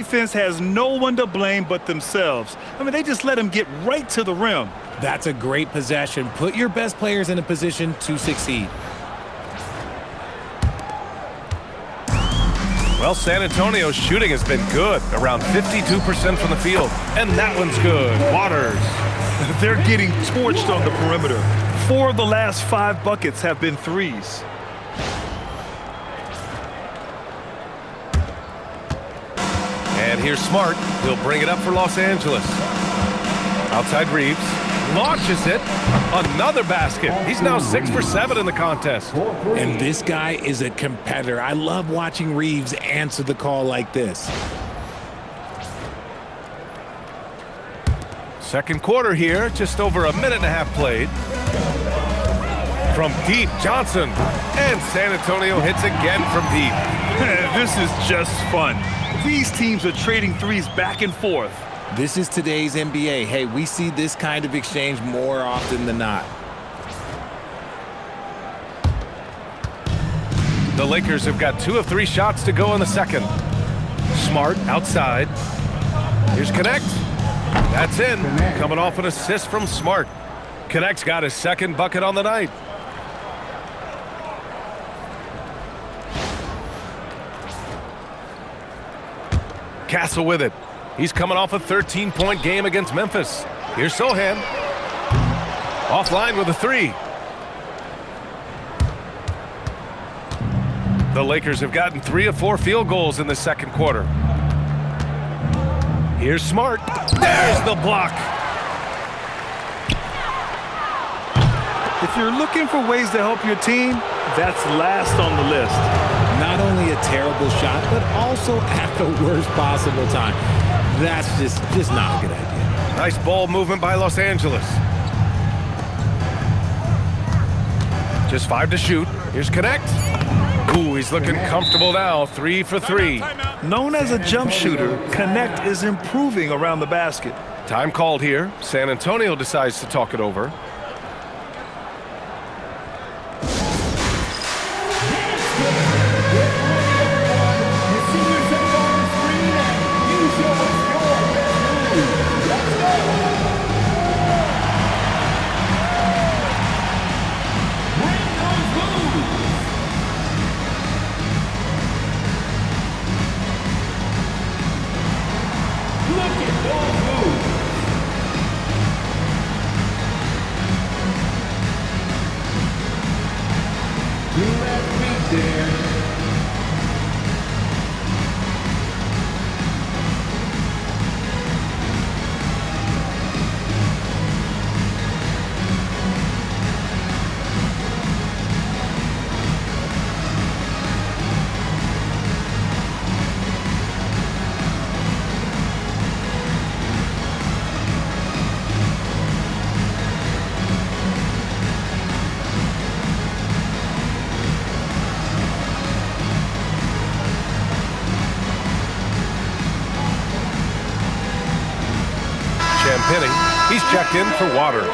Defense has no one to blame but themselves. I mean, they just let him get right to the rim. That's a great possession. Put your best players in a position to succeed. Well, San Antonio's shooting has been good, around 52% from the field. And that one's good. Waters. They're getting torched on the perimeter. 4 of the last 5 buckets have been threes. And here's Smart. He'll bring it up for Los Angeles. Outside Reeves. Launches it. Another basket. He's now 6 for 7 in the contest. And this guy is a competitor. I love watching Reeves answer the call like this. Second quarter here, just over a minute and a half played. From deep, Johnson. And San Antonio hits again from deep. This is just fun. These teams are trading threes back and forth. This is today's NBA. Hey, we see this kind of exchange more often than not. The Lakers have got 2 of 3 shots to go in the second. Smart outside. Here's Connect. That's in. Coming off an assist from Smart. Connect's got his second bucket on the night. Castle with it. He's coming off a 13-point game against Memphis. Here's Sohan. Offline with a 3. The Lakers have gotten 3 of 4 field goals in the second quarter. Here's Smart. There's the block. If you're looking for ways to help your team, that's last on the list. Not only a terrible shot, but also at the worst possible time. That's just not a good idea. Nice ball movement by Los Angeles. Just 5 to shoot. Here's Connect. Ooh, he's looking comfortable now. 3 for 3. Known as a jump shooter, Connect is improving around the basket. Time called here. San Antonio decides to talk it over. He's checked in for Waters.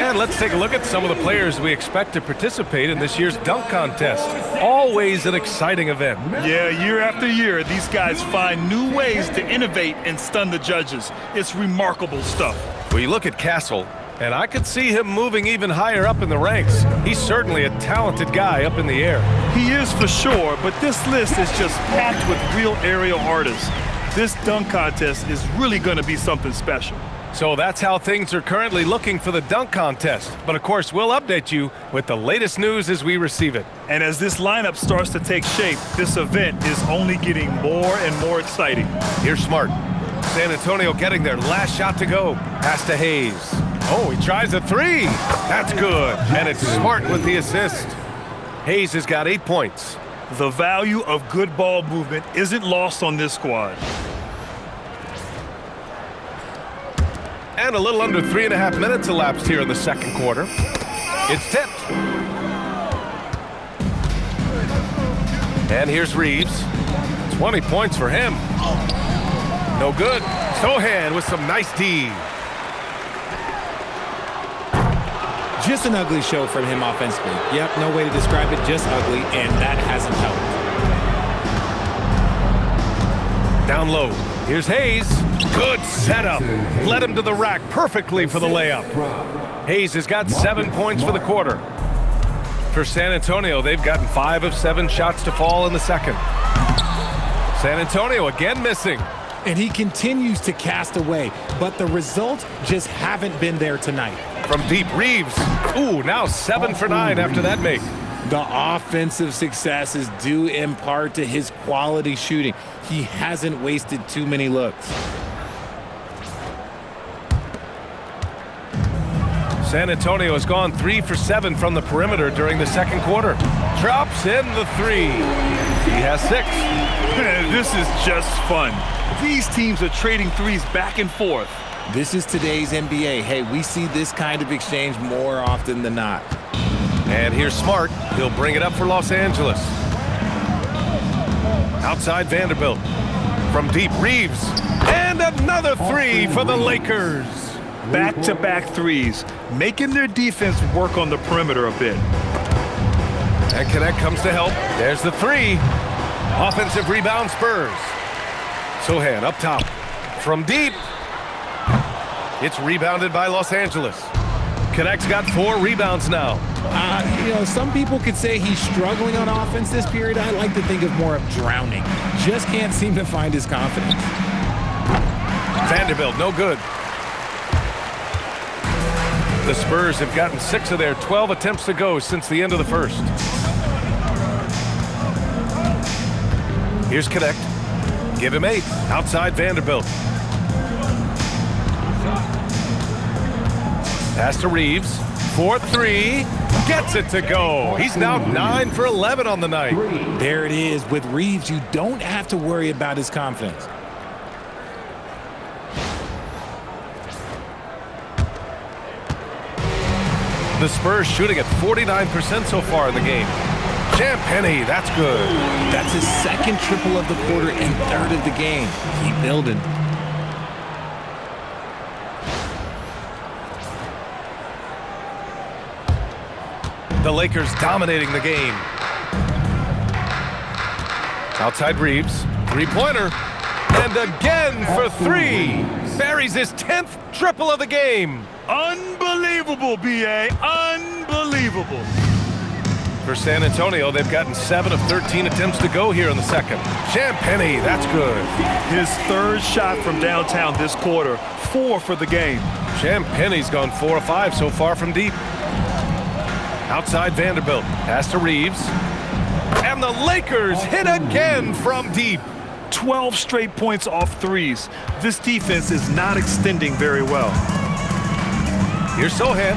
And let's take a look at some of the players we expect to participate in this year's dunk contest. Always an exciting event. Yeah, year after year, these guys find new ways to innovate and stun the judges. It's remarkable stuff. Well, you look at Castle, and I could see him moving even higher up in the ranks. He's certainly a talented guy up in the air. He is for sure, but this list is just packed with real aerial artists. This dunk contest is really going to be something special. So that's how things are currently looking for the dunk contest. But of course, we'll update you with the latest news as we receive it. And as this lineup starts to take shape, this event is only getting more and more exciting. Here's Smart. San Antonio getting their last shot to go. Pass to Hayes. Oh, he tries a 3. That's good. And it's Smart with the assist. Hayes has got 8 points. The value of good ball movement isn't lost on this squad. And a little under 3.5 minutes elapsed here in the second quarter. It's tipped. And here's Reeves. 20 points for him. No good. Sohan with some nice D. Just an ugly show from him offensively. Yep, no way to describe it, just ugly, and that hasn't helped. Down low. Here's Hayes. Good setup. Led him to the rack perfectly for the layup. Hayes has got 7 points for the quarter. For San Antonio, they've gotten 5 of 7 shots to fall in the second. San Antonio again missing. And he continues to cast away, but the results just haven't been there tonight. From deep, Reeves. Ooh, now 7 for 9 after that make. The offensive success is due in part to his quality shooting. He hasn't wasted too many looks. San Antonio has gone 3 for 7 from the perimeter during the second quarter. Drops in the 3. He has 6. This is just fun. These teams are trading threes back and forth. This is today's NBA. Hey, we see this kind of exchange more often than not. And here's Smart. He'll bring it up for Los Angeles. Outside Vanderbilt. From deep, Reeves. And another 3 for the Lakers. Back-to-back threes, making their defense work on the perimeter a bit. And Connect comes to help. There's the 3. Offensive rebound, Spurs. Sohan up top. From deep. It's rebounded by Los Angeles. Connect's got 4 rebounds now. Some people could say he's struggling on offense this period. I like to think of more of drowning. Just can't seem to find his confidence. Vanderbilt, no good. The Spurs have gotten 6 of their 12 attempts to go since the end of the first. Here's Connect. Give him 8. Outside Vanderbilt. Pass to Reeves. 4-3. Gets it to go. He's now 9 for 11 on the night. There it is. With Reeves, you don't have to worry about his confidence. The Spurs shooting at 49% so far in the game. Champagnie, that's good. That's his second triple of the quarter and third of the game. Keep building. The Lakers dominating the game. Outside Reeves. 3-pointer. And again for 3. Buries his 10th triple of the game. Unbelievable, B.A. Unbelievable. For San Antonio, they've gotten 7 of 13 attempts to go here in the second. Champagnie, that's good. His 3rd shot from downtown this quarter. 4 for the game. Champagnie's gone 4 of 5 so far from deep. Outside Vanderbilt. Pass to Reeves. And the Lakers hit again from deep. 12 straight points off threes. This defense is not extending very well. Here's Sohan.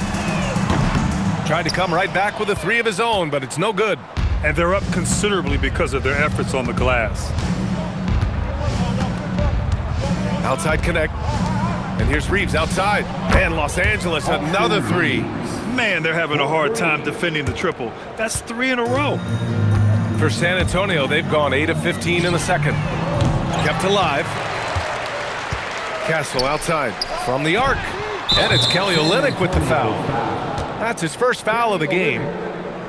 Tried to come right back with a 3 of his own, but it's no good. And they're up considerably because of their efforts on the glass. Outside Connect. And here's Reeves outside. And Los Angeles, another 3. Man, they're having a hard time defending the triple. That's 3 in a row. For San Antonio, they've gone 8 of 15 in the second. Kept alive. Castle outside from the arc. And it's Kelly Olynyk with the foul. That's his first foul of the game.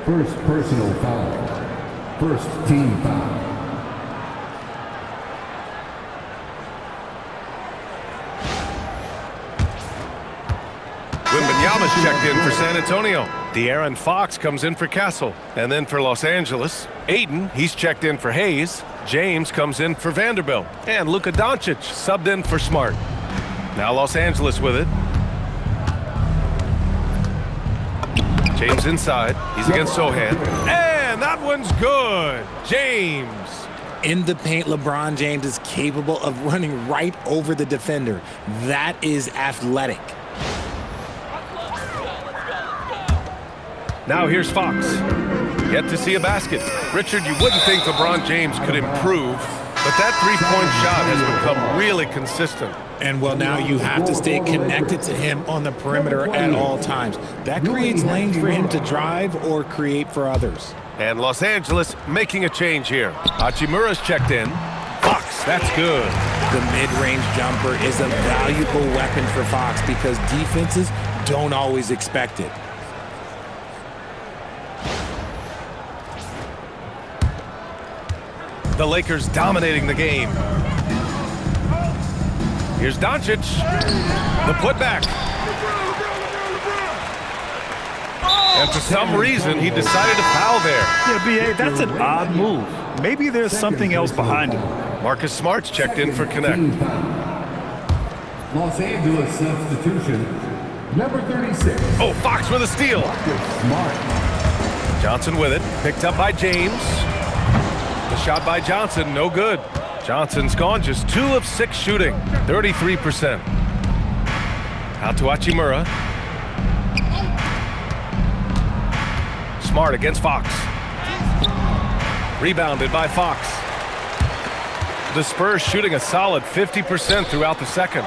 First personal foul. First team foul. Wembanyama's checked in for San Antonio. De'Aaron Fox comes in for Castle. And then for Los Angeles, Ayton, he's checked in for Hayes. James comes in for Vanderbilt. And Luka Doncic subbed in for Smart. Now Los Angeles with it. James inside. He's against Sohan. And that one's good. James. In the paint, LeBron James is capable of running right over the defender. That is athletic. Now here's Fox. Yet to see a basket. Richard, you wouldn't think LeBron James could improve, but that three-point shot has become really consistent. And well, now you have to stay connected to him on the perimeter at all times. That creates lanes for him to drive or create for others. And Los Angeles making a change here. Hachimura's checked in. Fox, that's good. The mid-range jumper is a valuable weapon for Fox because defenses don't always expect it. The Lakers dominating the game. Here's Doncic. The putback. And for some reason, he decided to foul there. Yeah, B.A., that's an odd move. Maybe there's something else behind it. Marcus Smart's checked in for Connect. Team foul. Los Angeles substitution, number 36. Oh, Fox with a steal. Smart. Johnson with it. Picked up by James. The shot by Johnson, no good. Johnson's gone just 2 of 6 shooting, 33%. Out to Hachimura. Smart against Fox. Rebounded by Fox. The Spurs shooting a solid 50% throughout the second.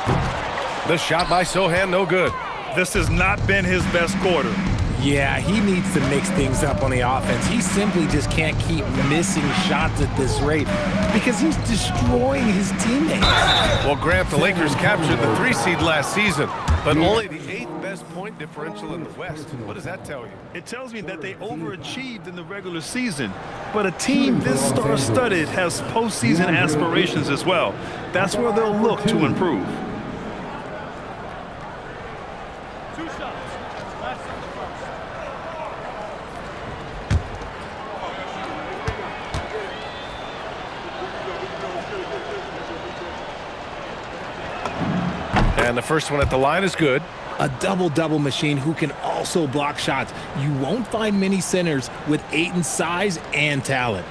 The shot by Sochan, no good. This has not been his best quarter. Yeah, he needs to mix things up on the offense. He simply just can't keep missing shots at this rate because he's destroying his teammates. Well, Grant, the Lakers captured the 3 seed last season, but only the 8th best point differential in the West. What does that tell you? It tells me that they overachieved in the regular season, but a team this star-studded has postseason aspirations as well. That's where they'll look to improve. And the first one at the line is good. A double-double machine who can also block shots. You won't find many centers with Ayton's size and talent.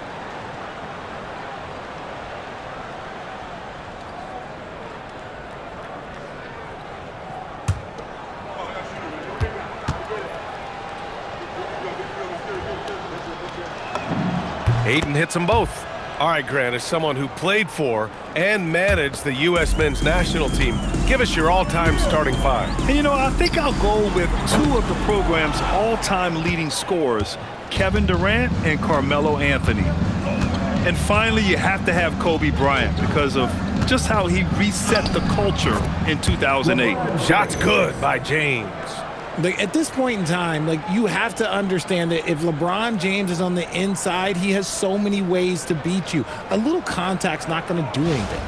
Ayton hits them both. All right, Grant, as someone who played for and managed the U.S. men's national team, give us your all-time starting 5. And, you know, I think I'll go with 2 of the program's all-time leading scorers, Kevin Durant and Carmelo Anthony. And finally, you have to have Kobe Bryant because of just how he reset the culture in 2008. Shots good by James. Like, at this point in time, like, you have to understand that if LeBron James is on the inside, he has so many ways to beat you. A little contact's not going to do anything.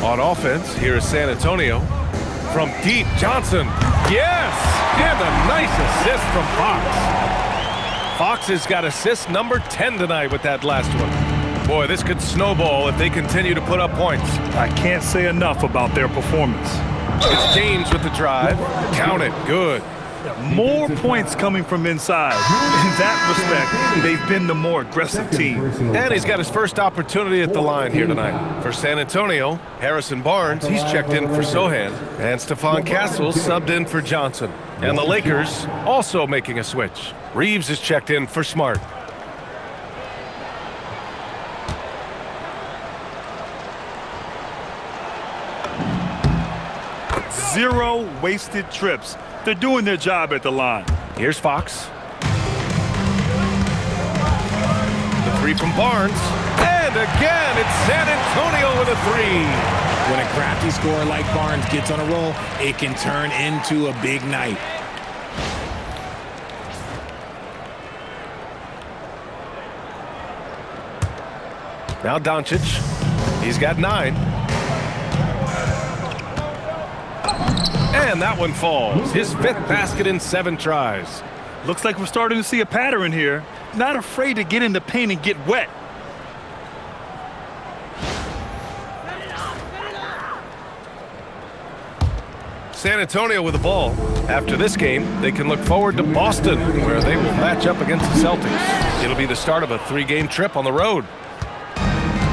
On offense, here is San Antonio. From deep, Johnson. Yes! And a nice assist from Fox. Fox has got assist number 10 tonight with that last one. Boy, this could snowball if they continue to put up points. I can't say enough about their performance. It's James with the drive. Count it. Good. More points coming from inside. In that respect, they've been the more aggressive team. And he's got his first opportunity at the line here tonight. For San Antonio, Harrison Barnes, he's checked in for Sochan. And Stephon Castles subbed in for Johnson. And the Lakers also making a switch. Reeves is checked in for Smart. Zero wasted trips. They're doing their job at the line. Here's Fox. The 3 from Barnes. And again, it's San Antonio with a 3. When a crafty scorer like Barnes gets on a roll, it can turn into a big night. Now Doncic. He's got 9. And that one falls. His 5th basket in 7 tries. Looks like we're starting to see a pattern here. Not afraid to get in the paint and get wet. San Antonio with the ball. After this game, they can look forward to Boston, where they will match up against the Celtics. It'll be the start of a 3-game trip on the road.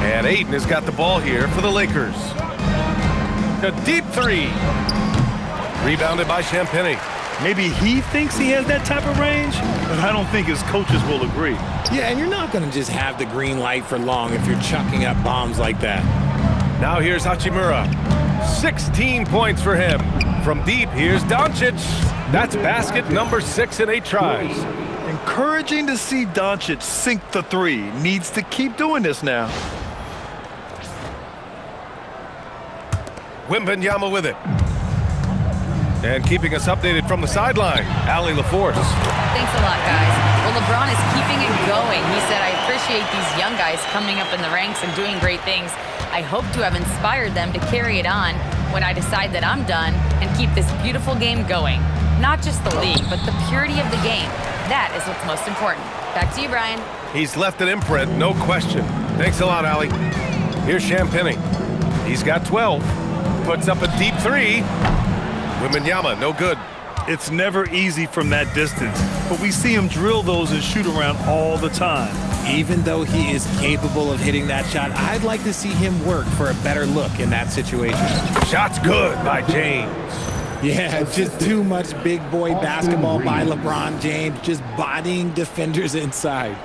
And Ayton has got the ball here for the Lakers. A deep 3. Rebounded by Champagnie. Maybe he thinks he has that type of range, but I don't think his coaches will agree. Yeah, and you're not going to just have the green light for long if you're chucking up bombs like that. Now here's Hachimura. 16 points for him. From deep, here's Doncic. That's basket number 6 in 8 tries. Encouraging to see Doncic sink the 3. Needs to keep doing this now. Wembanyama with it. And keeping us updated from the sideline, Allie LaForce. Thanks a lot, guys. Well, LeBron is keeping it going. He said, I appreciate these young guys coming up in the ranks and doing great things. I hope to have inspired them to carry it on when I decide that I'm done and keep this beautiful game going. Not just the league, but the purity of the game. That is what's most important. Back to you, Brian. He's left an imprint, no question. Thanks a lot, Allie. Here's Champagnie. He's got 12. Puts up a deep three. Wembanyama, no good. It's never easy from that distance, but we see him drill those and shoot around all the time. Even though he is capable of hitting that shot, I'd like to see him work for a better look in that situation. Shot's good by James. Yeah, just too much big boy basketball by LeBron James, just bodying defenders inside.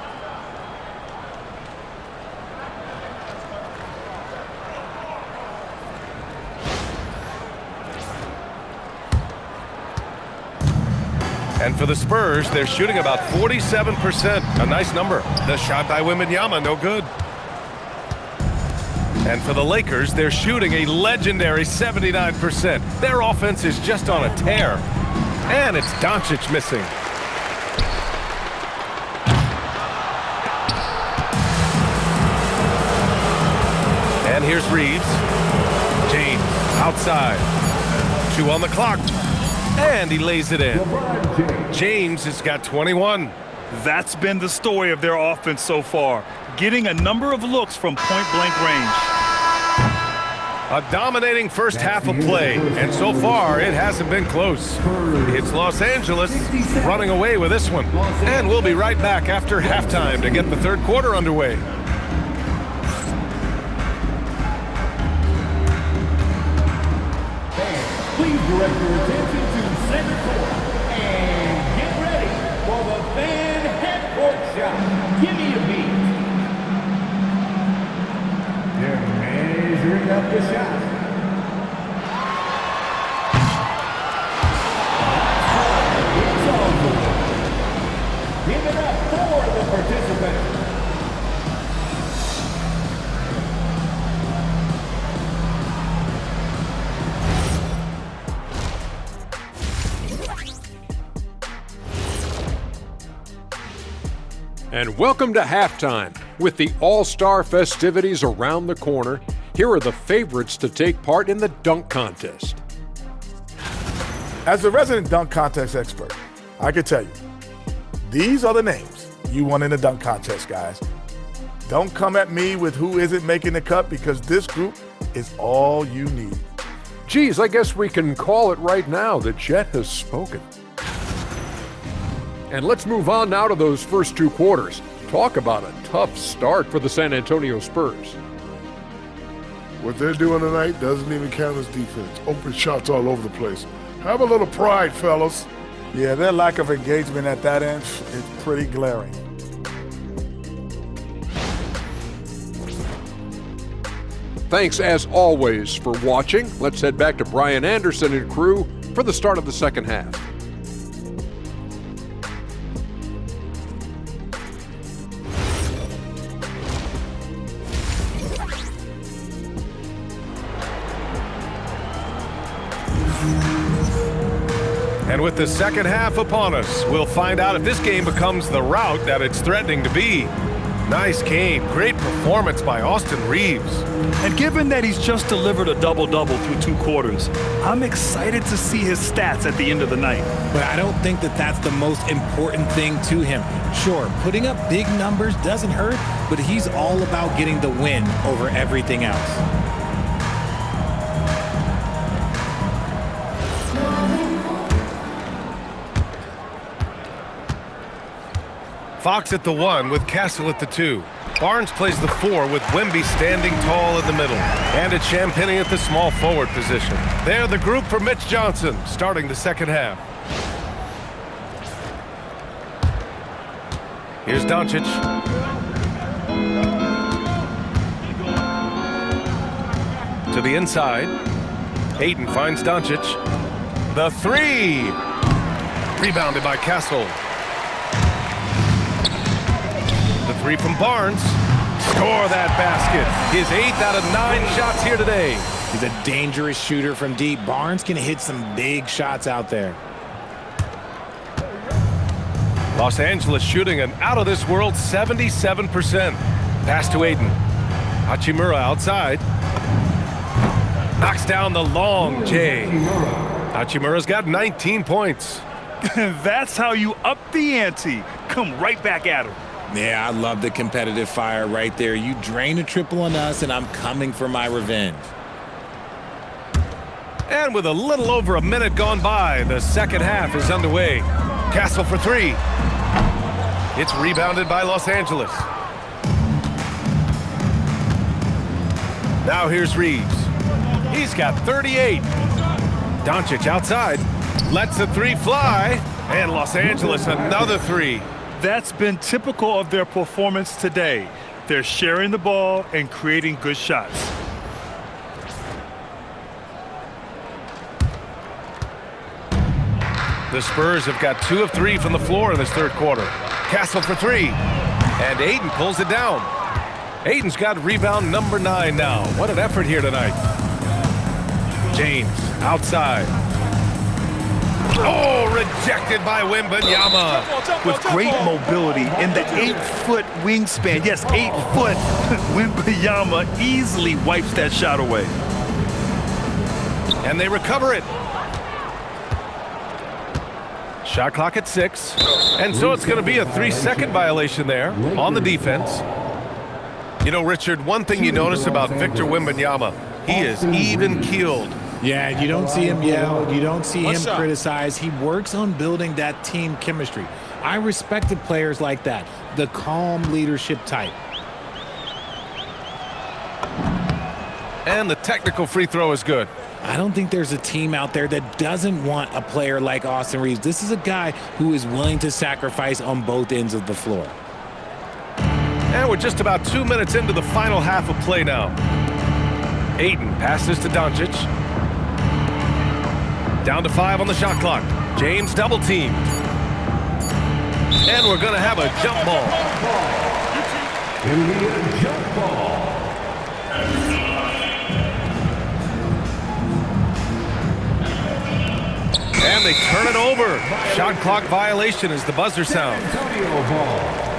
And for the Spurs, they're shooting about 47%. A nice number. The shot by Wembanyama, no good. And for the Lakers, they're shooting a legendary 79%. Their offense is just on a tear. And it's Doncic missing. And here's Reeves. James outside. 2 on the clock. And he lays it in. James has got 21. That's been the story of their offense so far, getting a number of looks from point-blank range. A dominating first half of play, and so far it hasn't been close. It's Los Angeles running away with this one. And we'll be right back after halftime to get the third quarter underway. Please direct your attention to center court and get ready for the fan half-court shot. Give me a beat. They're measuring up the shot. It's over. Give it up for the participants. And welcome to halftime. With the All-Star festivities around the corner, here are the favorites to take part in the dunk contest. As the resident dunk contest expert, I can tell you, these are the names you want in the dunk contest, guys. Don't come at me with who isn't making the cut, because this group is all you need. Geez, I guess we can call it right now. The Jet has spoken. And let's move on now to those first 2 quarters. Talk about a tough start for the San Antonio Spurs. What they're doing tonight doesn't even count as defense. Open shots all over the place. Have a little pride, fellas. Yeah, their lack of engagement at that end is pretty glaring. Thanks, as always, for watching. Let's head back to Brian Anderson and crew for the start of the second half. And with the second half upon us, we'll find out if this game becomes the rout that it's threatening to be. Nice game. Great performance by Austin Reeves. And given that he's just delivered a double-double through 2 quarters, I'm excited to see his stats at the end of the night. But I don't think that that's the most important thing to him. Sure, putting up big numbers doesn't hurt, but he's all about getting the win over everything else. Fox at the 1 with Castle at the 2. Barnes plays the 4 with Wemby standing tall in the middle. And it's Champagnie at the small forward position. They're the group for Mitch Johnson starting the second half. Here's Doncic. To the inside. Ayton finds Doncic. The 3. Rebounded by Castle. The 3 from Barnes. Score that basket. His 8th out of 9 shots here today. He's a dangerous shooter from deep. Barnes can hit some big shots out there. Los Angeles shooting an out-of-this-world 77%. Pass to Ayton. Hachimura outside. Knocks down the long J. Hachimura's got 19 points. That's how you up the ante. Come right back at him. Yeah, I love the competitive fire right there. You drain a triple on us, and I'm coming for my revenge. And with a little over a minute gone by, the second half is underway. Castle for three. It's rebounded by Los Angeles. Now here's Reeves. He's got 38. Doncic outside. Lets the three fly. And Los Angeles another three. That's been typical of their performance today. They're sharing the ball and creating good shots. The Spurs have got 2 of 3 from the floor in this third quarter. Castle for three. And Ayton pulls it down. Ayton's got rebound number 9 now. What an effort here tonight. James outside. Oh, rejected by Wembanyama. With great mobility in the 8-foot wingspan. Yes, 8 foot. Wembanyama easily wipes that shot away. And they recover it. Shot clock at 6. And so it's going to be a 3-second violation there on the defense. You know, Richard, one thing you notice about Victor Wembanyama, he is even-keeled. Yeah, you don't see him yell. You don't see him criticize. He works on building that team chemistry. I respected players like that, the calm leadership type. And the technical free throw is good. I don't think there's a team out there that doesn't want a player like Austin Reeves. This is a guy who is willing to sacrifice on both ends of the floor. And we're just about 2 minutes into the final half of play now. Ayton passes to Doncic. Down to 5 on the shot clock. James double teamed. And we're going to have a jump ball. It'll be a jump ball. And they turn it over. Shot clock violation as the buzzer sounds.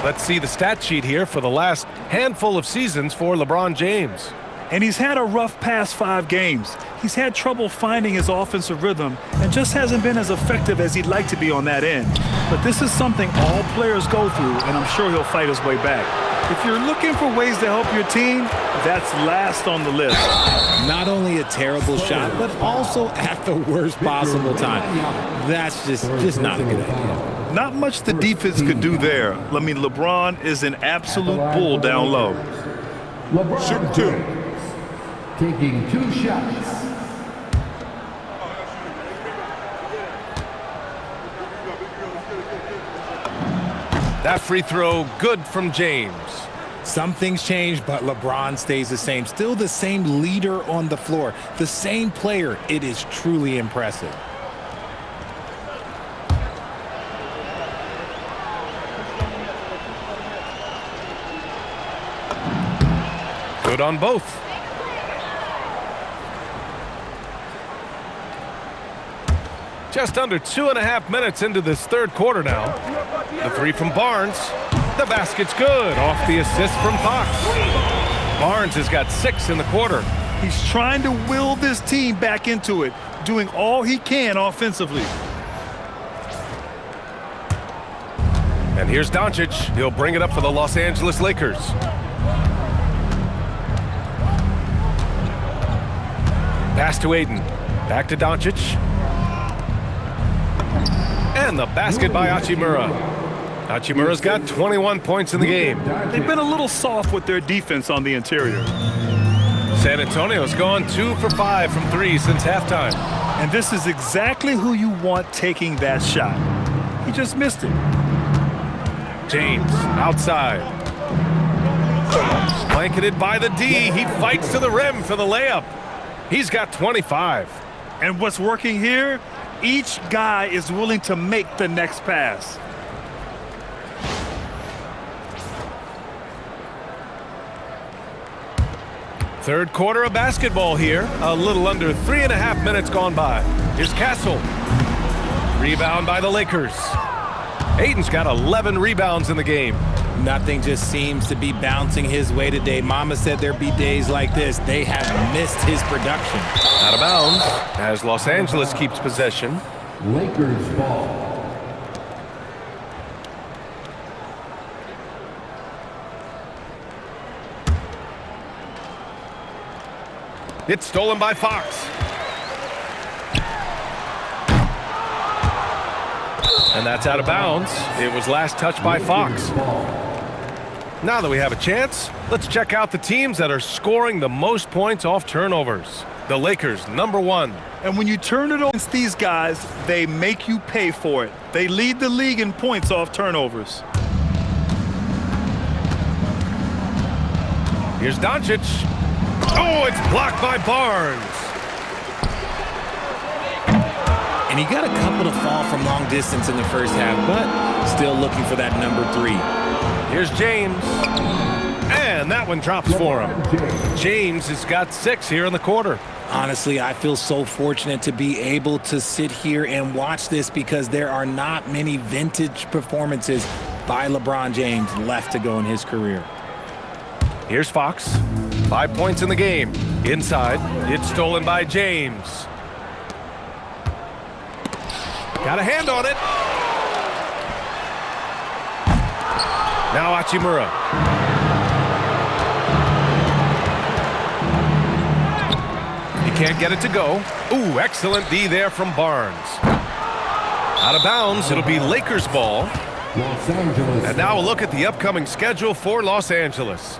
Let's see the stat sheet here for the last handful of seasons for LeBron James. And he's had a rough past 5 games. He's had trouble finding his offensive rhythm and just hasn't been as effective as he'd like to be on that end. But this is something all players go through, and I'm sure he'll fight his way back. If you're looking for ways to help your team, that's last on the list. Not only a terrible shot, but also at the worst possible time. That's just not a good idea. Not much the defense could do there. I mean, LeBron is an absolute bull down low. LeBron shooting 2. Taking 2 shots. That free throw good from James. Some things change, but LeBron stays the same. Still the same leader on the floor. The same player. It is truly impressive. Good on both. Just under 2.5 minutes into this third quarter now. The three from Barnes. The basket's good off the assist from Fox. Barnes has got 6 in the quarter. He's trying to will this team back into it, doing all he can offensively. And here's Doncic. He'll bring it up for the Los Angeles Lakers. Pass to Ayton. Back to Doncic. And the basket by Hachimura. Hachimura's got 21 points in the game. They've been a little soft with their defense on the interior. San Antonio's gone 2 for 5 from 3 since halftime. And this is exactly who you want taking that shot. He just missed it. James outside. Blanketed by the D. He fights to the rim for the layup. He's got 25. And what's working here? Each guy is willing to make the next pass. Third quarter of basketball here. A little under 3.5 minutes gone by. Here's Castle. Rebound by the Lakers. Ayton's got 11 rebounds in the game. Nothing just seems to be bouncing his way today. Mama said there'd be days like this. They have missed his production. Out of bounds as Los Angeles keeps possession. Lakers ball. It's stolen by Fox. And that's out of bounds. It was last touched by Fox. Now that we have a chance, let's check out the teams that are scoring the most points off turnovers. The Lakers, #1. And when you turn it against these guys, they make you pay for it. They lead the league in points off turnovers. Here's Doncic. Oh, it's blocked by Barnes. And he got a couple to fall from long distance in the first half, but still looking for that number 3. Here's James. And that one drops for him. James has got 6 here in the quarter. Honestly, I feel so fortunate to be able to sit here and watch this because there are not many vintage performances by LeBron James left to go in his career. Here's Fox. 5 points in the game. Inside, it's stolen by James. Got a hand on it. Now Hachimura. He can't get it to go. Ooh, excellent D there from Barnes. Out of bounds, it'll be Lakers ball. Los Angeles. And now a look at the upcoming schedule for Los Angeles.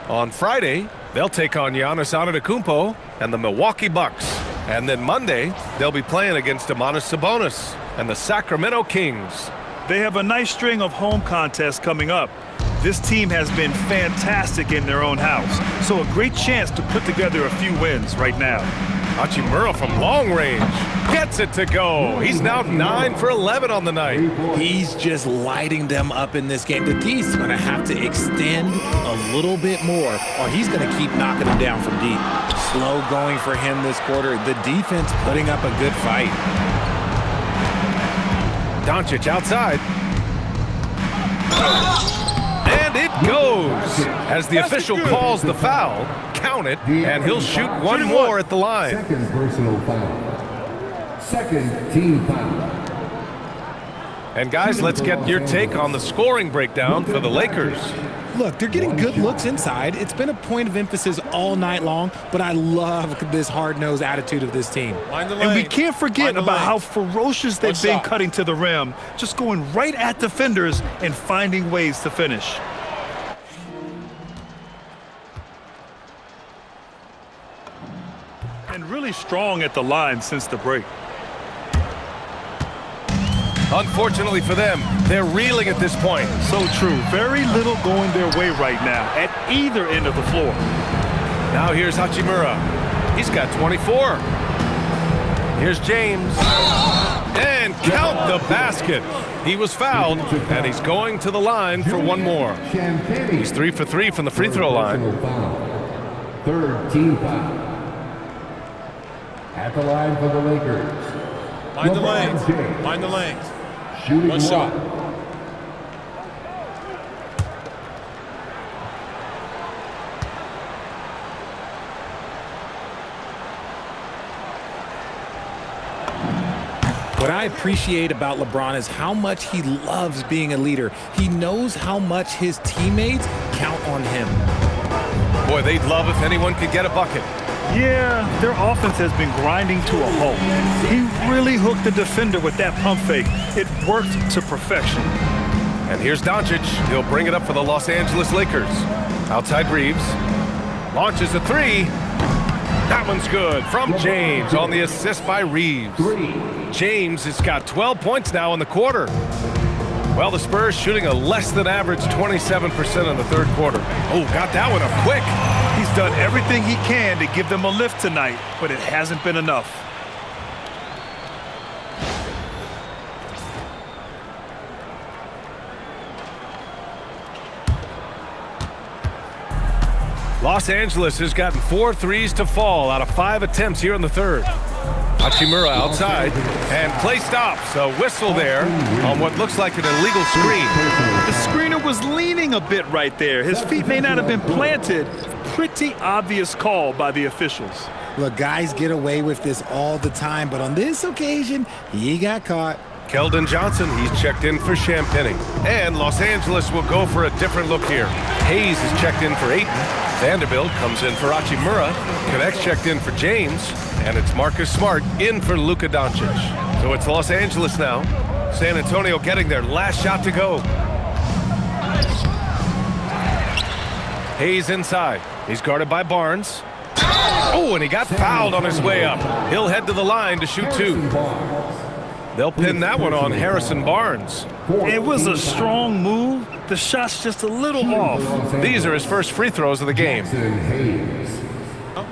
On Friday, they'll take on Giannis Antetokounmpo and the Milwaukee Bucks. And then Monday, they'll be playing against Domantas Sabonis and the Sacramento Kings. They have a nice string of home contests coming up. This team has been fantastic in their own house, so a great chance to put together a few wins right now. Hachimura from long range gets it to go. He's now 9 for 11 on the night. He's just lighting them up in this game. The D's going to have to extend a little bit more, or he's going to keep knocking them down from deep. Slow going for him this quarter. The defense putting up a good fight. Doncic outside. And it goes. As the official calls the foul, count it, and he'll shoot one more at the line. Second personal foul. Second team foul. And guys, let's get your take on the scoring breakdown for the Lakers. Look, they're getting good looks inside. It's been a point of emphasis all night long, but I love this hard-nosed attitude of this team. And we can't forget about how ferocious they've been cutting to the rim, just going right at defenders and finding ways to finish. And really strong at the line since the break. Unfortunately for them, they're reeling at this point. So true. Very little going their way right now at either end of the floor. Now here's Hachimura. He's got 24. Here's James. And count the basket. He was fouled, and he's going to the line for one more. He's 3 for 3 from the free throw line. Third team foul. At the line for the Lakers. Mind the lanes. Mind the lanes. Shooting One shot. What I appreciate about LeBron is how much he loves being a leader. He knows how much his teammates count on him. Boy, they'd love if anyone could get a bucket. Yeah, their offense has been grinding to a halt. He really hooked the defender with that pump fake. It worked to perfection. And here's Doncic. He'll bring it up for the Los Angeles Lakers. Outside Reeves. Launches a three. That one's good from James on the assist by Reeves. James has got 12 points now in the quarter. Well, the Spurs shooting a less than average 27% in the third quarter. Oh, got that one up quick. He's done everything he can to give them a lift tonight, but it hasn't been enough. Los Angeles has gotten 4 threes to fall out of 5 attempts here in the third. Hachimura outside, and play stops. A whistle there on what looks like an illegal screen. The screener was leaning a bit right there. His feet may not have been planted. Pretty obvious call by the officials. Look, guys get away with this all the time, but on this occasion, he got caught. Keldon Johnson, he's checked in for Champagny. And Los Angeles will go for a different look here. Hayes is checked in for Ayton. Vanderbilt comes in for Hachimura. Connects checked in for James. And it's Marcus Smart in for Luka Doncic. So it's Los Angeles now. San Antonio getting their last shot to go. Hayes inside. He's guarded by Barnes. Oh, and he got fouled on his way up. He'll head to the line to shoot two. They'll pin that one on Harrison Barnes. It was a strong move. The shot's just a little off. These are his first free throws of the game.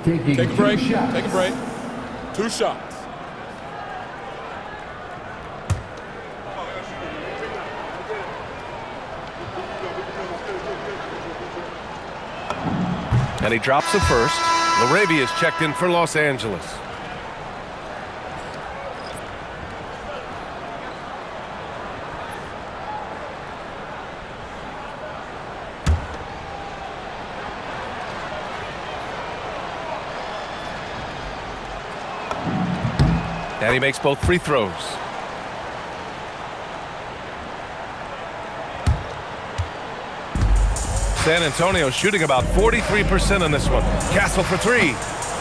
Take a break. Take a break. 2 shots. And he drops the first. LaRavia is checked in for Los Angeles. And he makes both free throws. San Antonio shooting about 43% on this one. Castle for 3.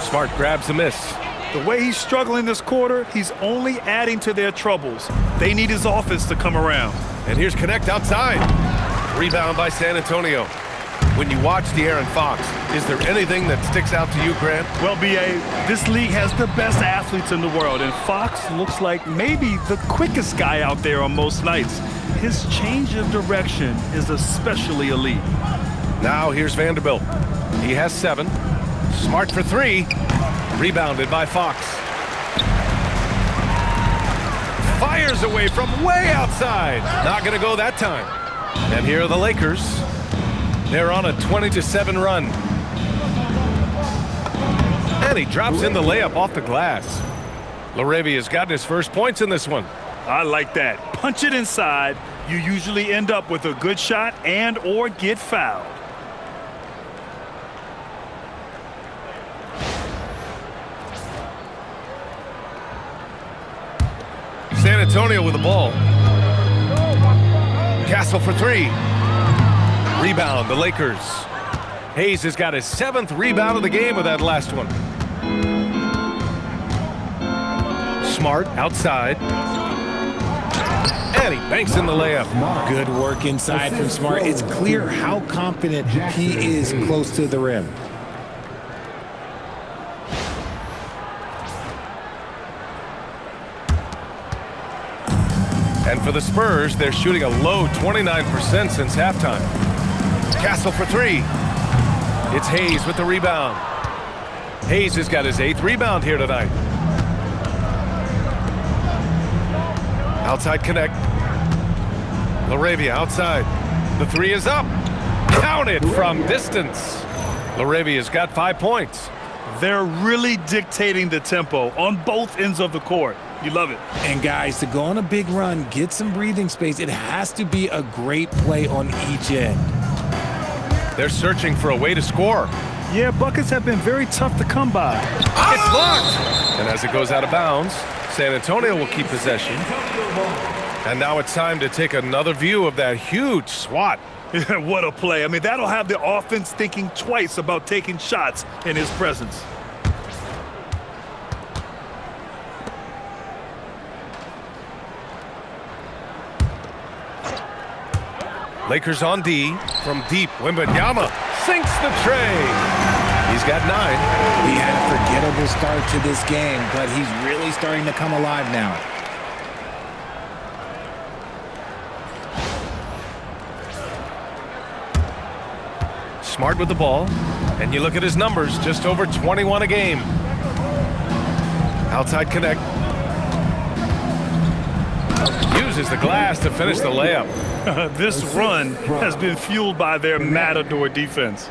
Smart grabs the miss. The way he's struggling this quarter, he's only adding to their troubles. They need his offense to come around. And here's Connect outside. Rebound by San Antonio. When you watch De'Aaron Fox, is there anything that sticks out to you, Grant? Well, B.A., this league has the best athletes in the world, and Fox looks like maybe the quickest guy out there on most nights. His change of direction is especially elite. Now here's Vanderbilt. He has 7. Smart for 3. Rebounded by Fox. Fires away from way outside. Not going to go that time. And here are the Lakers. They're on a 20-7 run. And he drops in the layup off the glass. LaRavia's gotten his first points in this one. I like that. Punch it inside. You usually end up with a good shot and or get fouled. San Antonio with the ball. Castle for 3. Rebound, the Lakers. Hayes has got his 7th rebound of the game with that last one. Smart outside. And he banks in the layup. Good work inside from Smart. It's clear how confident he is close to the rim. And for the Spurs, they're shooting a low 29% since halftime. Castle for 3. It's Hayes with the rebound. Hayes has got his 8th rebound here tonight. Outside Connect. LaRavia outside. The 3 is up. Counted from distance. LaRavia's got 5 points. They're really dictating the tempo on both ends of the court. You love it. And guys, to go on a big run, get some breathing space, it has to be a great play on each end. They're searching for a way to score. Yeah, buckets have been very tough to come by. It's blocked! And as it goes out of bounds, San Antonio will keep possession. And now it's time to take another view of that huge swat. What a play. I mean, that'll have the offense thinking twice about taking shots in his presence. Lakers on D. From deep, Wembanyama sinks the tray. He's got 9. He had a forgettable start to this game, but he's really starting to come alive now. Smart with the ball. And you look at his numbers, just over 21 a game. Outside Connect. Uses the glass to finish the layup. This run has been fueled by their matador defense.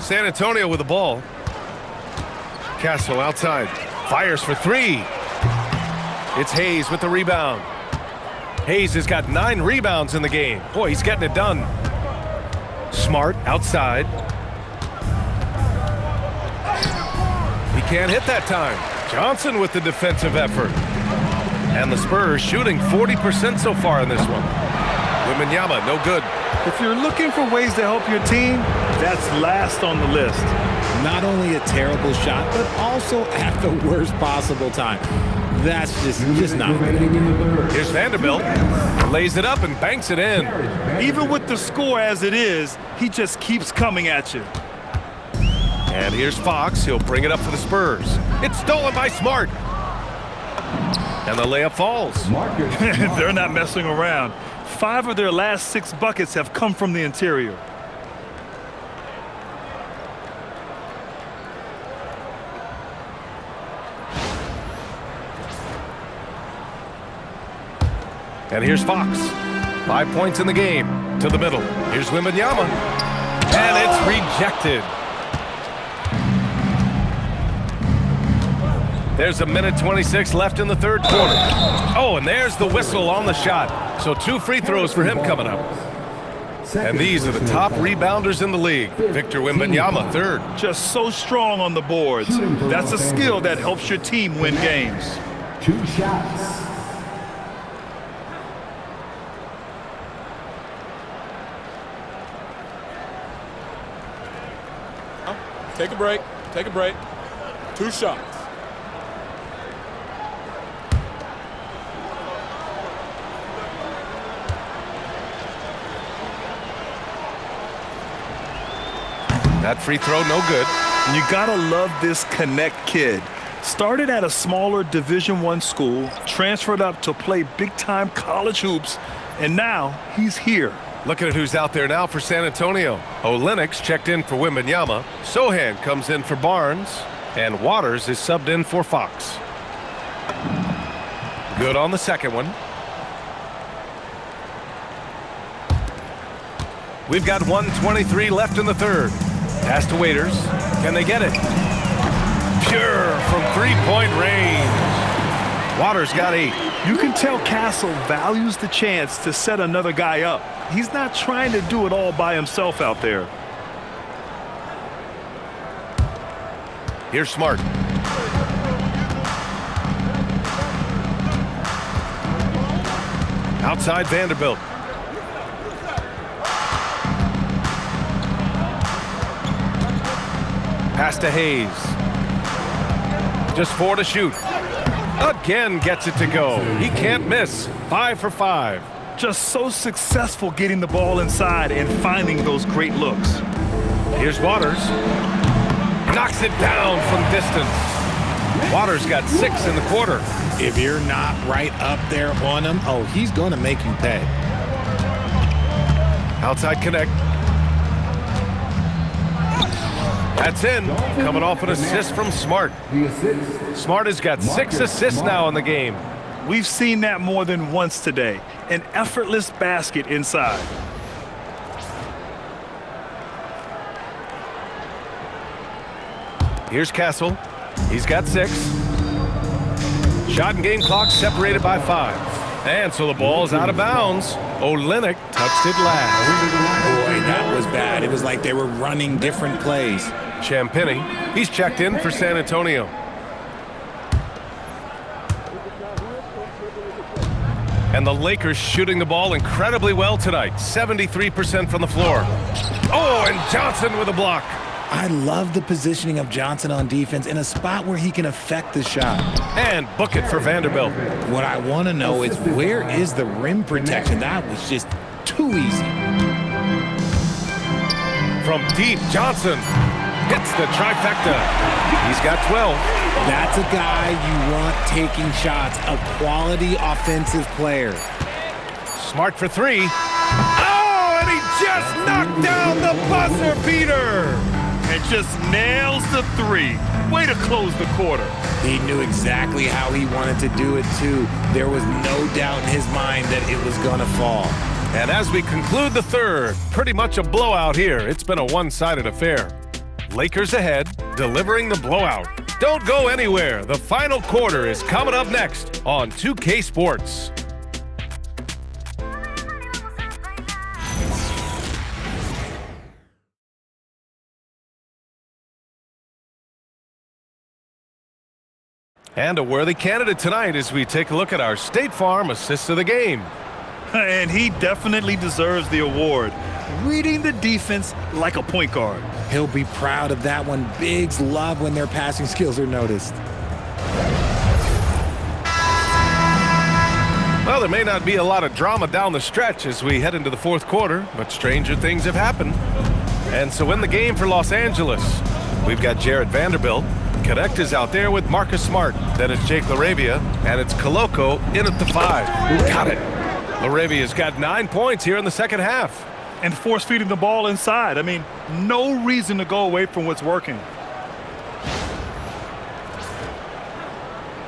San Antonio with the ball. Castle outside. Fires for three. It's Hayes with the rebound. Hayes has got 9 rebounds in the game. Boy, he's getting it done. Smart outside. He can't hit that time. Johnson with the defensive effort. And the Spurs shooting 40% so far in this one. Wembanyama, no good. If you're looking for ways to help your team, that's last on the list. Not only a terrible shot, but also at the worst possible time. That's just not good. Here's Vanderbilt. Lays it up and banks it in. Even with the score as it is, he just keeps coming at you. And here's Fox. He'll bring it up for the Spurs. It's stolen by Smart. And the layup falls. They're not messing around. 5 of their last 6 buckets have come from the interior. And here's Fox. 5 points in the game. To the middle. Here's Wembanyama. And it's rejected. There's 1:26 left in the third quarter. Oh, and there's the whistle on the shot. So 2 free throws for him coming up. And these are the top rebounders in the league. Victor Wembanyama, 3rd. Just so strong on the boards. That's a skill that helps your team win games. 2 shots. Take a break. Take a break. 2 shots. That free throw, no good. You gotta love this Connect kid. Started at a smaller Division I school, transferred up to play big-time college hoops, and now he's here. Looking at who's out there now for San Antonio. Olynyk checked in for Wembanyama. Sohan comes in for Barnes. And Waters is subbed in for Fox. Good on the second one. We've got 1:23 left in the third. Pass to Waiters. Can they get it? Pure from 3-point range. Waters got 8. You can tell Castle values the chance to set another guy up. He's not trying to do it all by himself out there. Here's Smart. Outside Vanderbilt. Pass to Hayes. Just 4 to shoot. Again gets it to go. He can't miss. 5 for 5. Just so successful getting the ball inside and finding those great looks. Here's Waters. Knocks it down from distance. Waters got 6 in the quarter. If you're not right up there on him, oh, he's going to make you pay. Outside Connect. That's in. Coming off an assist from Smart. Smart has got 6 assists now in the game. We've seen that more than once today. An effortless basket inside. Here's Castle. He's got 6. Shot and game clock separated by 5. And so the ball's out of bounds. Olynyk touched it last. Boy, that was bad. It was like they were running different plays. Champagny, he's checked in for San Antonio. And the Lakers shooting the ball incredibly well tonight. 73% from the floor. Oh, and Johnson with a block. I love the positioning of Johnson on defense in a spot where he can affect the shot. And book it for Vanderbilt. What I want to know is where is the rim protection? That was just too easy. From deep, Johnson hits the trifecta. He's got 12. That's a guy you want taking shots, a quality offensive player. Smart for 3. Oh, and he just knocked down the buzzer beater. And just nails the 3. Way to close the quarter. He knew exactly how he wanted to do it, too. There was no doubt in his mind that it was going to fall. And as we conclude the third, pretty much a blowout here. It's been a one-sided affair. Lakers ahead, delivering the blowout. Don't go anywhere. The final quarter is coming up next on 2K Sports. And a worthy candidate tonight as we take a look at our State Farm Assist of the Game. And he definitely deserves the award. Reading the defense like a point guard. He'll be proud of that one. Bigs love when their passing skills are noticed. Well, there may not be a lot of drama down the stretch as we head into the fourth quarter, but stranger things have happened. And so in the game for Los Angeles, we've got Jared Vanderbilt. Connect is out there with Marcus Smart. Then it's Jake LaRavia, and it's Koloko in at the 5. Got it. LaRavia's got 9 points here in the second half. And force-feeding the ball inside. I mean, no reason to go away from what's working.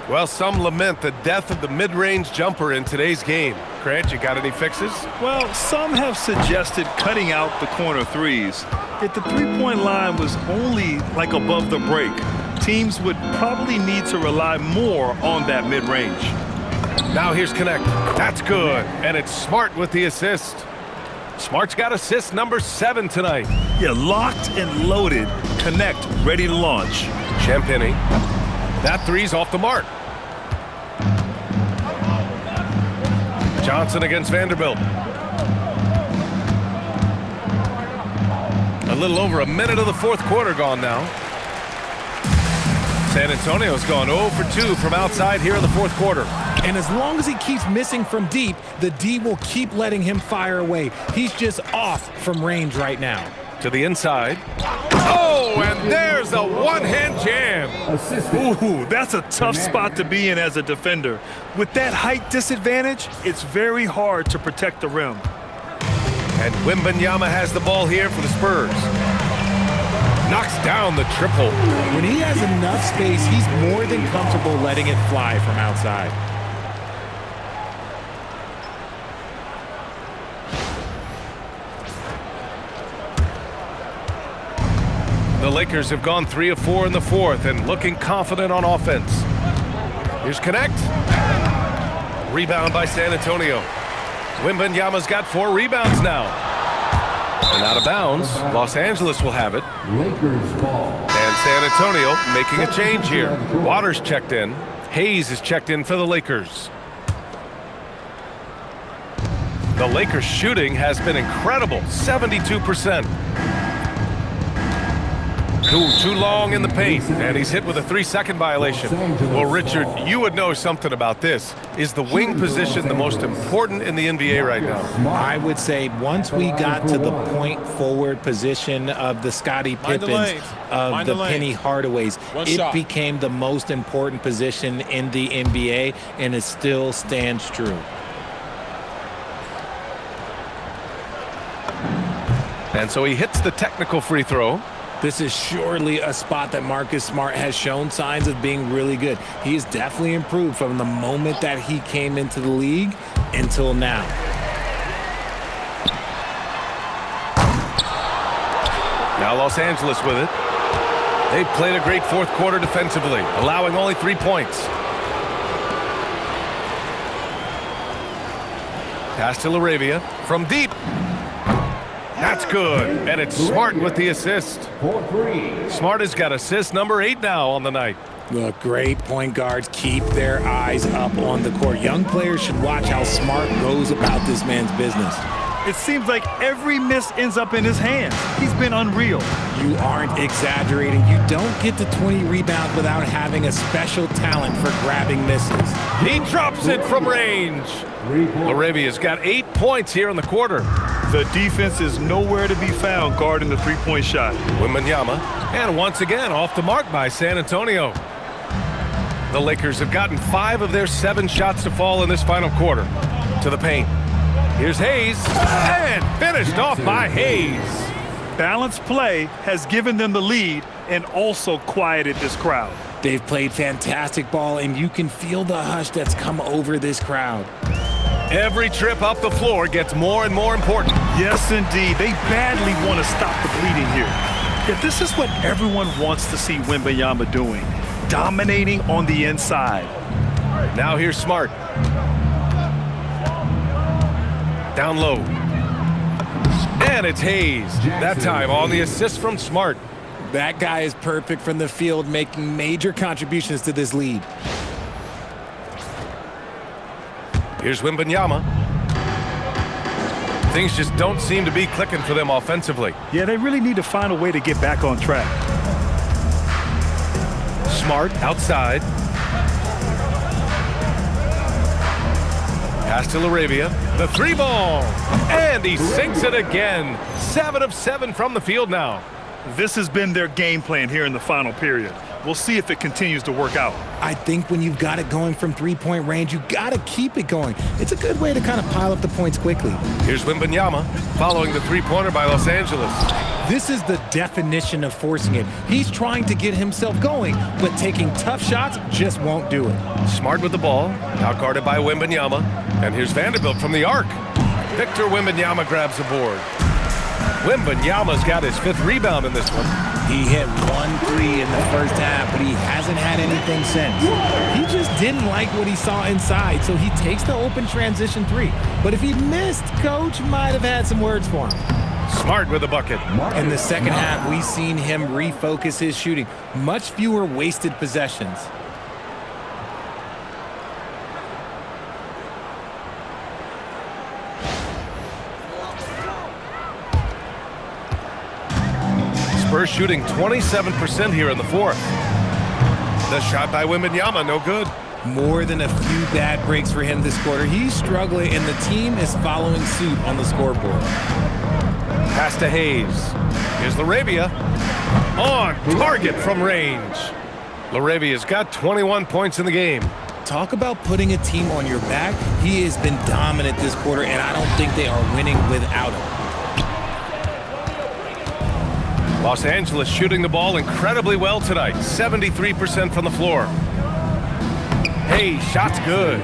Well, some lament the death of the mid-range jumper in today's game. Grant, you got any fixes? Well, some have suggested cutting out the corner threes. If the three-point line was only like above the break, teams would probably need to rely more on that mid-range. Now here's Connect. That's good. And it's Smart with the assist. Smart's got assist number 7 tonight. Yeah, locked and loaded. Connect, ready to launch. Champagny. That three's off the mark. Johnson against Vanderbilt. A little over a minute of the fourth quarter gone now. San Antonio's gone 0 for 2 from outside here in the fourth quarter. And as long as he keeps missing from deep, the D will keep letting him fire away. He's just off from range right now. To the inside. Oh, and there's a one-hand jam. Ooh, that's a tough spot to be in as a defender. With that height disadvantage, it's very hard to protect the rim. And Wembanyama has the ball here for the Spurs. Knocks down the triple. When he has enough space, he's more than comfortable letting it fly from outside. The Lakers have gone 3 of 4 in the fourth and looking confident on offense. Here's Connect. Rebound by San Antonio. Wembanyama's got 4 rebounds now. And out of bounds, Los Angeles will have it. Lakers ball. And San Antonio making a change here. Waters checked in. Hayes is checked in for the Lakers. The Lakers shooting has been incredible, 72%. Too long in the paint, and he's hit with a 3-second violation. Well, Richard, you would know something about this. Is the wing position the most important in the NBA right now? I would say once we got to the point forward position of the Scottie Pippens, of the Penny Hardaways, it became the most important position in the NBA, and it still stands true. And so he hits the technical free throw. This is surely a spot that Marcus Smart has shown signs of being really good. He's definitely improved from the moment that he came into the league until now. Now Los Angeles with it. They've played a great fourth quarter defensively, allowing only 3 points. Pass to LaRavia from deep. That's good, and it's Smart with the assist. Smart has got assist number 8 now on the night. Look, great point guards keep their eyes up on the court. Young players should watch how Smart goes about this man's business. It seems like every miss ends up in his hands. He's been unreal. You aren't exaggerating. You don't get to 20 rebounds without having a special talent for grabbing misses. He drops it from range. LaRavia's got 8 points here in the quarter. The defense is nowhere to be found guarding the three-point shot. Wembanyama, and once again off the mark by San Antonio. The Lakers have gotten 5 of their 7 shots to fall in this final quarter. To the paint. Here's Hayes, and finished off by Hayes. Balanced play has given them the lead and also quieted this crowd. They've played fantastic ball, and you can feel the hush that's come over this crowd. Every trip up the floor gets more and more important. Yes, indeed. They badly want to stop the bleeding here. Yeah, this is what everyone wants to see Wembanyama doing, dominating on the inside. Now here's Smart. Down low. And it's Hayes. That time on the assist from Smart. That guy is perfect from the field, making major contributions to this lead. Here's Wembanyama. Things just don't seem to be clicking for them offensively. Yeah, they really need to find a way to get back on track. Smart outside. Pass to LaRavia. The 3-ball. And he sinks it again. 7 of 7 from the field now. This has been their game plan here in the final period. We'll see if it continues to work out. I think when you've got it going from three-point range, you got to keep it going. It's a good way to kind of pile up the points quickly. Here's Wembanyama following the three-pointer by Los Angeles. This is the definition of forcing it. He's trying to get himself going, but taking tough shots just won't do it. Smart with the ball, out guarded by Wembanyama. And here's Vanderbilt from the arc. Victor Wembanyama grabs the board. Wembanyama's got his 5th rebound in this one. He hit 1 3 in the first half, but he hasn't had anything since. He just didn't like what he saw inside, so he takes the open transition 3. But if he missed, Coach might have had some words for him. Smart with the bucket. In the second half, we've seen him refocus his shooting. Much fewer wasted possessions. Spurs shooting 27% here in the 4th. The shot by Wembanyama, no good. More than a few bad breaks for him this quarter. He's struggling, and the team is following suit on the scoreboard. Pass to Hayes. Here's LaRavia. On target from range. LaRavia's got 21 points in the game. Talk about putting a team on your back. He has been dominant this quarter, and I don't think they are winning without him. Los Angeles shooting the ball incredibly well tonight. 73% from the floor. Hayes, shot's good.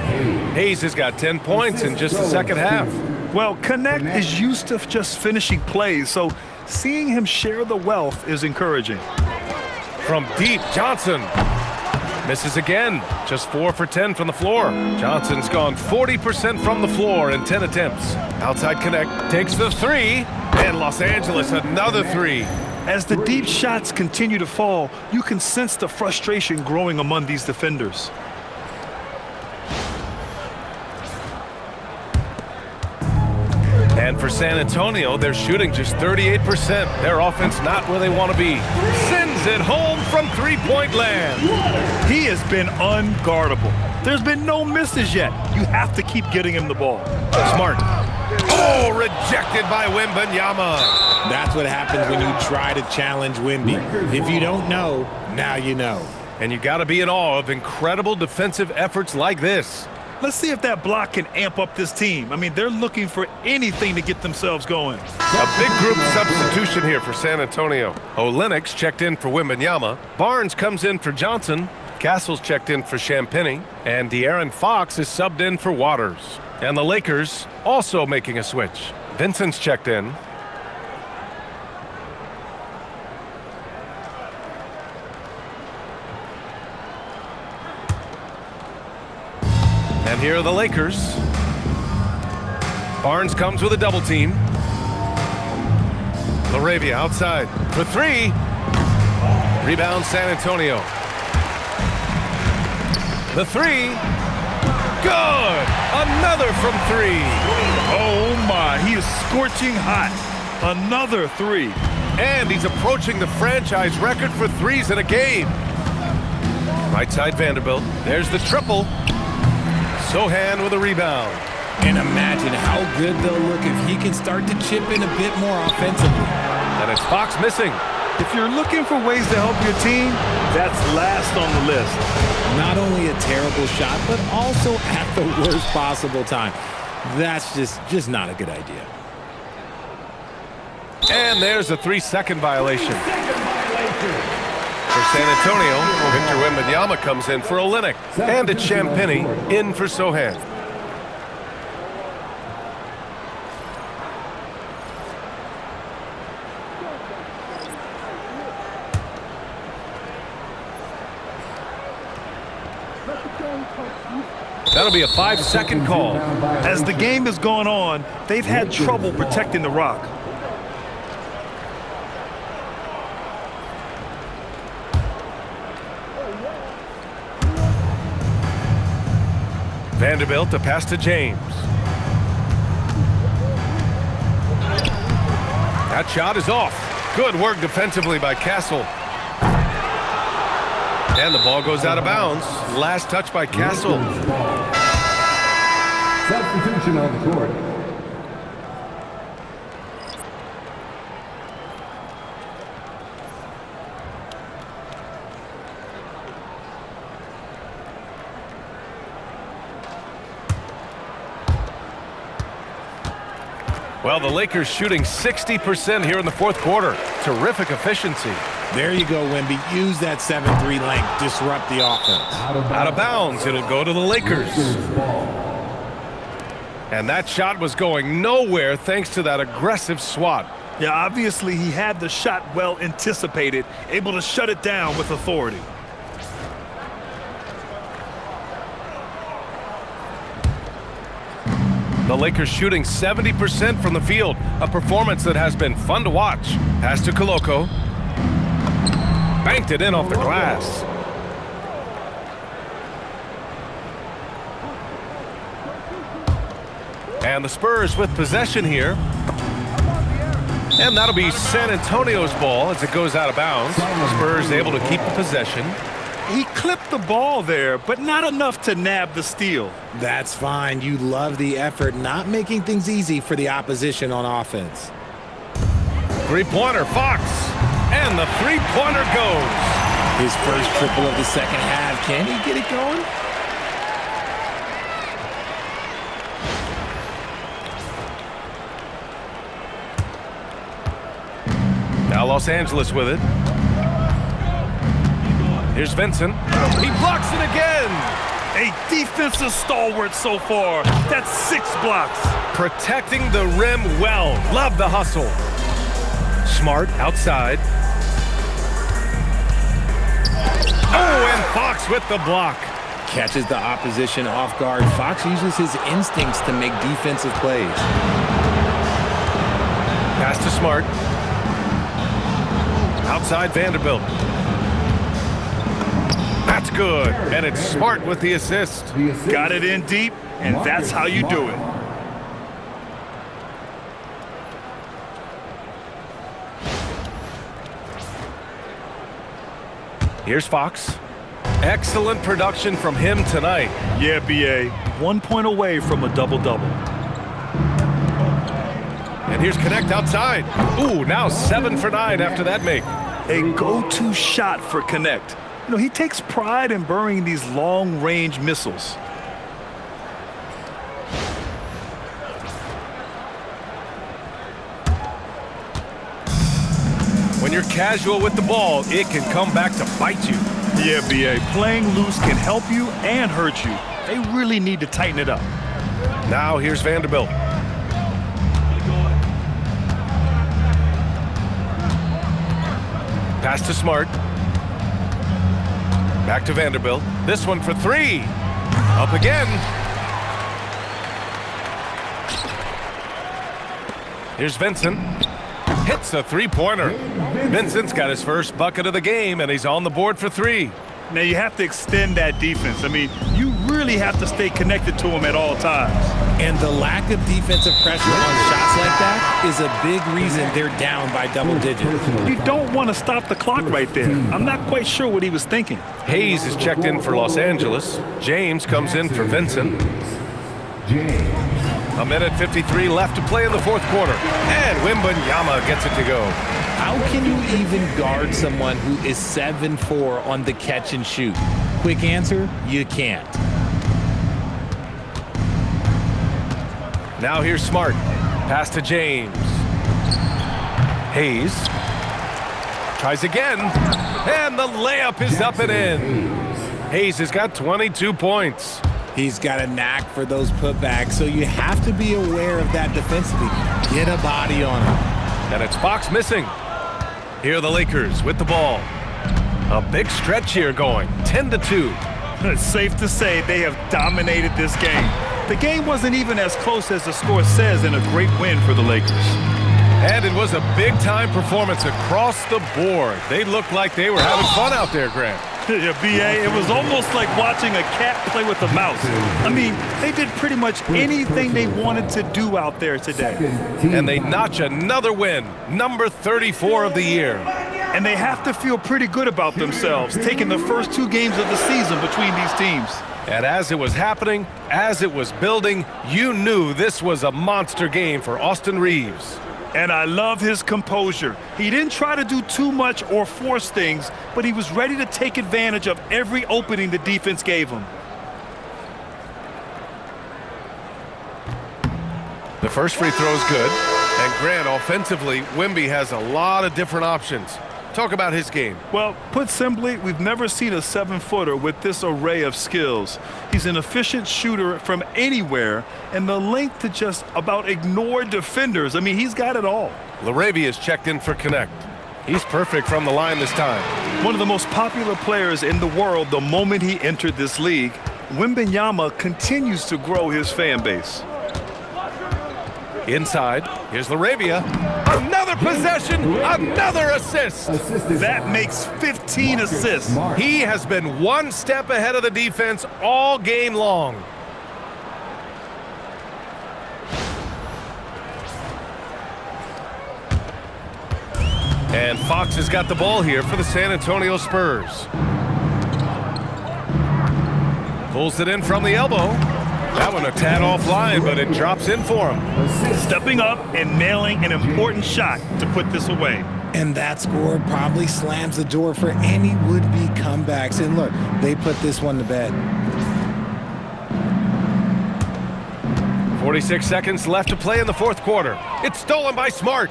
Hayes has got 10 points in just the second half. Well, Connect is used to just finishing plays, so seeing him share the wealth is encouraging. From deep, Johnson misses again. Just 4 for 10 from the floor. Johnson's gone 40% from the floor in 10 attempts. Outside Connect takes the 3, and Los Angeles another 3. As the deep shots continue to fall, you can sense the frustration growing among these defenders. And for San Antonio, they're shooting just 38%. Their offense not where they want to be. Sends it home from three-point land. He has been unguardable. There's been no misses yet. You have to keep getting him the ball. Smart. Oh, rejected by Wembanyama. That's what happens when you try to challenge Wemby. If you don't know, now you know. And you got to be in awe of incredible defensive efforts like this. Let's see if that block can amp up this team. I mean, they're looking for anything to get themselves going. A big group substitution here for San Antonio. Olynyk checked in for Wembanyama. Barnes comes in for Johnson. Castle's checked in for Champagnie. And De'Aaron Fox is subbed in for Waters. And the Lakers also making a switch. Vincent's checked in. And here are the Lakers. Barnes comes with a double team. LaRavia outside for 3. Rebound San Antonio. The 3. Good! Another from 3. Oh my, he is scorching hot. Another 3. And he's approaching the franchise record for threes in a game. Right side Vanderbilt. There's the triple. Sohan with a rebound. And imagine how good they'll look if he can start to chip in a bit more offensively. And it's Fox missing. If you're looking for ways to help your team, that's last on the list. Not only a terrible shot, but also at the worst possible time. That's just not a good idea. And there's a 3-second violation. For San Antonio, Victor Wembanyama comes in for Olynyk. And it's Champagnie in for Sohan. That'll be a 5-second call. As the game has gone on, they've had trouble protecting the rock. Vanderbilt to pass to James. That shot is off. Good work defensively by Castle. And the ball goes out of bounds. Last touch by Castle. Substitution on the court. Well, the Lakers shooting 60% here in the fourth quarter. Terrific efficiency. There you go, Wemby. Use that 7-3 length. Disrupt the offense. Out of bounds. It'll go to the Lakers. And that shot was going nowhere thanks to that aggressive swat. Yeah, obviously he had the shot well anticipated, able to shut it down with authority. The Lakers shooting 70% from the field, a performance that has been fun to watch. Pass to Koloko. Banked it in off the glass. And the Spurs with possession here. And that'll be San Antonio's ball as it goes out of bounds. The Spurs able to keep the possession. He clipped the ball there, but not enough to nab the steal. That's fine. You love the effort, not making things easy for the opposition on offense. Three-pointer, Fox. And the three-pointer goes. His first triple of the second half. Can he get it going? Now Los Angeles with it. Here's Vincent. He blocks it again. A defensive stalwart so far. That's 6 blocks. Protecting the rim well. Love the hustle. Smart outside. Oh, and Fox with the block. Catches the opposition off guard. Fox uses his instincts to make defensive plays. Pass to Smart. Outside Vanderbilt. That's good. And it's Smart with the assist. Got it in deep, and that's how you do it. Here's Fox. Excellent production from him tonight. Yeah, B.A. 1 point away from a double-double. And here's Connect outside. Ooh, now 7 for 9 after that make. A go-to shot for Connect. You know, he takes pride in burying these long-range missiles. When you're casual with the ball, it can come back to bite you. Yeah, B.A. Playing loose can help you and hurt you. They really need to tighten it up. Now here's Vanderbilt. Pass to Smart. Back to Vanderbilt. This one for 3. Up again. Here's Vincent. Hits a three-pointer. Vincent's got his first bucket of the game, and he's on the board for 3. Now, you have to extend that defense. I mean, you really have to stay connected to him at all times. And the lack of defensive pressure on shots like that is a big reason they're down by double digits. You don't want to stop the clock right there. I'm not quite sure what he was thinking. Hayes is checked in for Los Angeles. James comes in for Vincent. A minute 53 left to play in the fourth quarter. And Wembanyama gets it to go. How can you even guard someone who is 7'4" on the catch and shoot? Quick answer, you can't. Now here's Smart. Pass to James. Hayes. Tries again. And the layup is up and in. Hayes has got 22 points. He's got a knack for those putbacks, so you have to be aware of that defensively. Get a body on him. And it's Fox missing. Here are the Lakers with the ball. A big stretch here going. 10-2. It's safe to say they have dominated this game. The game wasn't even as close as the score says, and a great win for the Lakers. And it was a big-time performance across the board. They looked like they were having fun out there, Grant. Yeah, B.A., it was almost like watching a cat play with a mouse. I mean, they did pretty much anything they wanted to do out there today. And they notch another win, number 34 of the year. And they have to feel pretty good about themselves, taking the first 2 games of the season between these teams. And as it was happening, as it was building, you knew this was a monster game for Austin Reaves. And I love his composure. He didn't try to do too much or force things, but he was ready to take advantage of every opening the defense gave him. The first free throw is good. And Grant, offensively, Wemby has a lot of different options. Talk about his game. Well, put simply, we've never seen a 7-footer with this array of skills. He's an efficient shooter from anywhere, and the length to just about ignore defenders. I mean, he's got it all. LaRavia is checked in for Connect. He's perfect from the line this time. One of the most popular players in the world the moment he entered this league, Wembanyama continues to grow his fan base. Inside, here's LaRavia. Another possession, another assist. That makes 15 assists. He has been one step ahead of the defense all game long. And Fox has got the ball here for the San Antonio Spurs. Pulls it in from the elbow. That one a tad offline, but it drops in for him. Stepping up and nailing an important shot to put this away. And that score probably slams the door for any would-be comebacks. And look, they put this one to bed. 46 seconds left to play in the fourth quarter. It's stolen by Smart.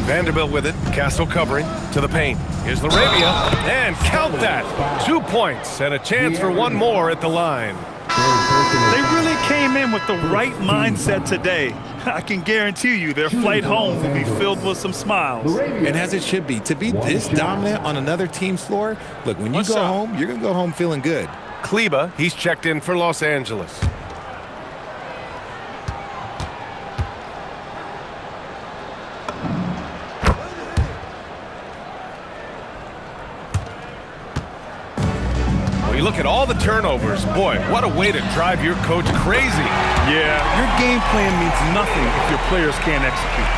Vanderbilt with it. Castle covering to the paint. Here's LaRavia. And count that. 2 points and a chance for one more at the line. They really came in with the right mindset today. I can guarantee you their flight home will be filled with some smiles. And as it should be, to be this dominant on another team's floor, look, when you go home, you're going to go home feeling good. Kleba, he's checked in for Los Angeles. Look at all the turnovers. Boy, what a way to drive your coach crazy. Yeah, your game plan means nothing if your players can't execute.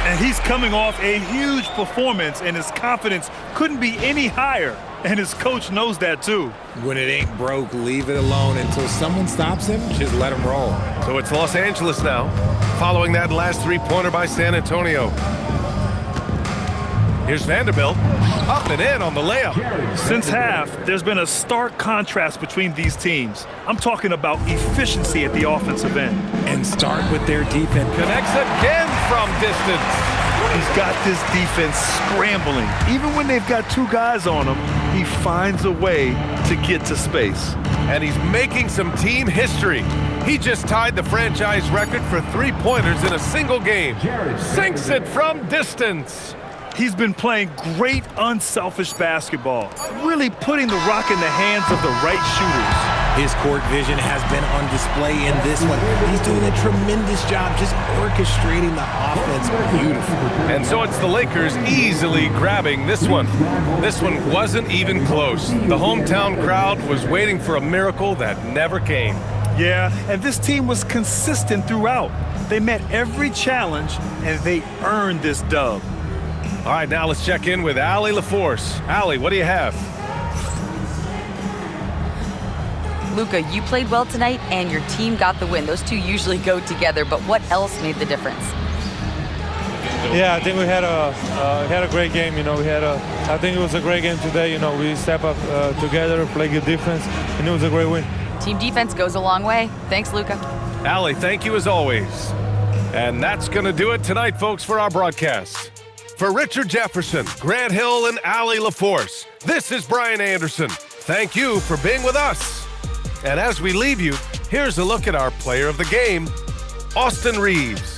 And he's coming off a huge performance, and his confidence couldn't be any higher. And his coach knows that too. When it ain't broke, leave it alone until someone stops him. Just let him roll. So it's Los Angeles now, following that last three-pointer by San Antonio. Here's Vanderbilt, up and in on the layup. Since half, there's been a stark contrast between these teams. I'm talking about efficiency at the offensive end. And start with their defense. Connects again from distance. He's got this defense scrambling. Even when they've got 2 guys on him, he finds a way to get to space. And he's making some team history. He just tied the franchise record for 3-pointers in a single game. Sinks it from distance. He's been playing great, unselfish basketball, really putting the rock in the hands of the right shooters. His court vision has been on display in this one. He's doing a tremendous job just orchestrating the offense beautifully. And so it's the Lakers easily grabbing this one. This one wasn't even close. The hometown crowd was waiting for a miracle that never came. Yeah, and this team was consistent throughout. They met every challenge, and they earned this dub. All right, now let's check in with Allie LaForce. Allie, what do you have? Luka, you played well tonight, and your team got the win. Those two usually go together, but what else made the difference? Yeah, I think we had a great game. I think it was a great game today. We step up together, play good defense, and it was a great win. Team defense goes a long way. Thanks, Luka. Allie, thank you as always. And that's going to do it tonight, folks, for our broadcast. For Richard Jefferson, Grant Hill, and Allie LaForce, this is Brian Anderson. Thank you for being with us. And as we leave you, here's a look at our player of the game, Austin Reaves.